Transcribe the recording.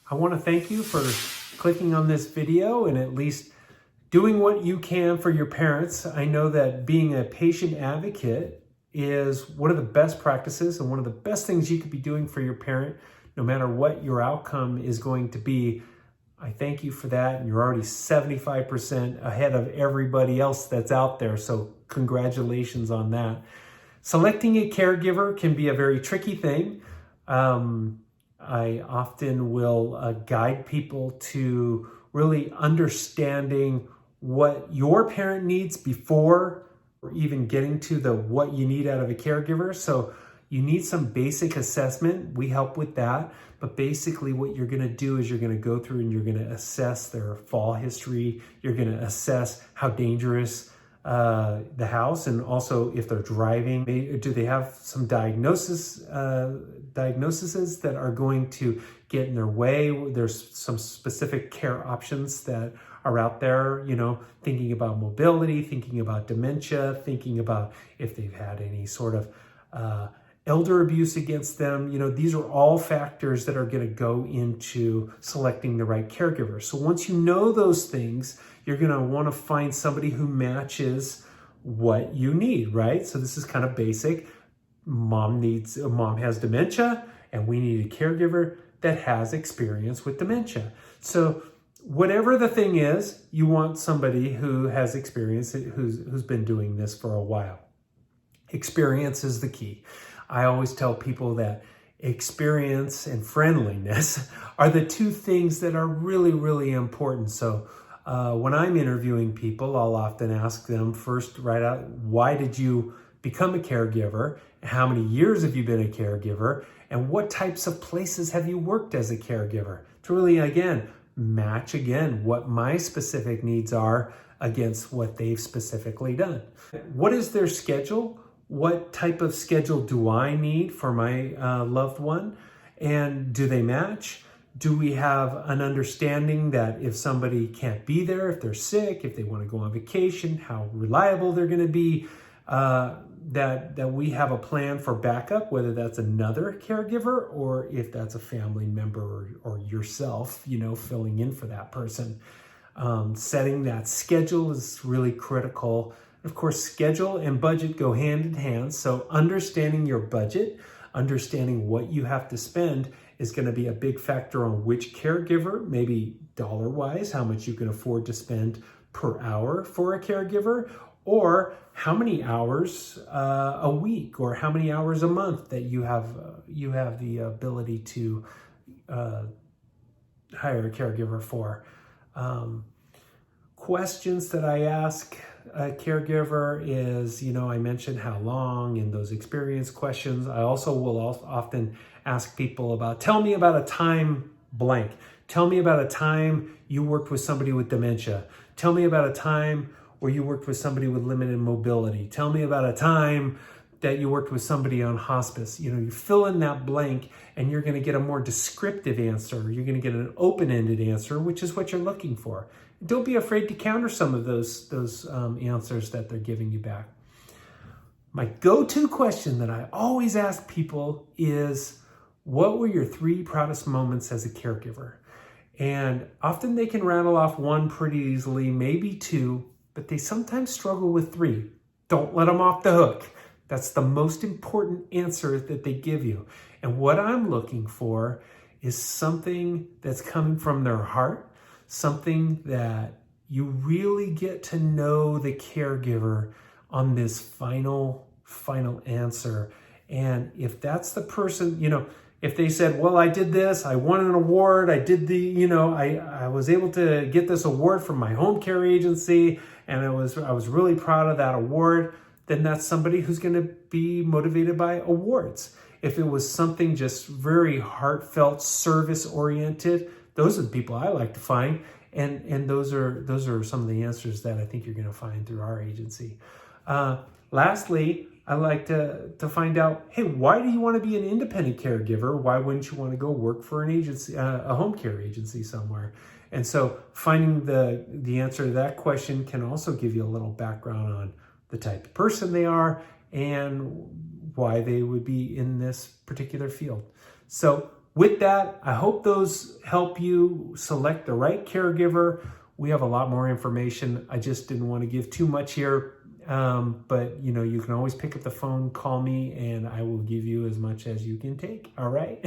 I want to thank you for clicking on this video and at least doing what you can for your parents. I know that being a patient advocate is one of the best practices and one of the best things you could be doing for your parent, no matter what your outcome is going to be. I thank you for that, and you're already 75% ahead of everybody else that's out there, so congratulations on that. Selecting a caregiver can be a very tricky thing. I often will guide people to really understanding what your parent needs before or even getting to the what you need out of a caregiver. So you need some basic assessment. We help with that. But basically what you're going to do is you're going to go through and you're going to assess their fall history. You're going to assess how dangerous the house, and also if they're driving, do they have some diagnoses that are going to get in their way. There's some specific care options that are out there, thinking about mobility, thinking about dementia, thinking about if they've had any sort of elder abuse against them. These are all factors that are going to go into selecting the right caregiver. So once you know those things, you're going to want to find somebody who matches what you need, right? So this is kind of basic. Mom has dementia, and we need a caregiver that has experience with dementia. So whatever the thing is, you want somebody who has experience, who's been doing this for a while. Experience is the key. I always tell people that experience and friendliness are the two things that are really, really important. So when I'm interviewing people, I'll often ask them first, right out, why did you become a caregiver? How many years have you been a caregiver? And what types of places have you worked as a caregiver? To really, match what my specific needs are against what they've specifically done. What is their schedule? What type of schedule do I need for my loved one? And do they match? Do we have an understanding that if somebody can't be there, if they're sick, if they want to go on vacation, how reliable they're going to be, that we have a plan for backup, whether that's another caregiver or if that's a family member or yourself, filling in for that person. Setting that schedule is really critical. Of course, schedule and budget go hand in hand. So understanding your budget, understanding what you have to spend is going to be a big factor on which caregiver, maybe dollar-wise, how much you can afford to spend per hour for a caregiver, or how many hours a week or how many hours a month that you have the ability to hire a caregiver for. Questions that I ask a caregiver is, I mentioned how long and those experience questions. I also will often ask people about, tell me about a time blank. Tell me about a time you worked with somebody with dementia. Tell me about a time where you worked with somebody with limited mobility. Tell me about a time that you worked with somebody on hospice. You fill in that blank and you're going to get a more descriptive answer. You're going to get an open-ended answer, which is what you're looking for. Don't be afraid to counter some of those answers that they're giving you back. My go-to question that I always ask people is, what were your 3 proudest moments as a caregiver? And often they can rattle off 1 pretty easily, maybe 2, but they sometimes struggle with 3. Don't let them off the hook. That's the most important answer that they give you. And what I'm looking for is something that's coming from their heart, something that you really get to know the caregiver on this final answer. And if that's the person, if they said, well, I did this, I won an award, I did I was able to get this award from my home care agency, and I was really proud of that award, then that's somebody who's going to be motivated by awards. If it was something just very heartfelt, service-oriented, those are the people I like to find, and those are some of the answers that I think you're going to find through our agency. Lastly, I like to find out, hey, why do you want to be an independent caregiver? Why wouldn't you want to go work for an agency, a home care agency somewhere? And so finding the answer to that question can also give you a little background on the type of person they are and why they would be in this particular field. So with that, I hope those help you select the right caregiver. We have a lot more information. I just didn't want to give too much here. But you can always pick up the phone, call me, and I will give you as much as you can take. All right.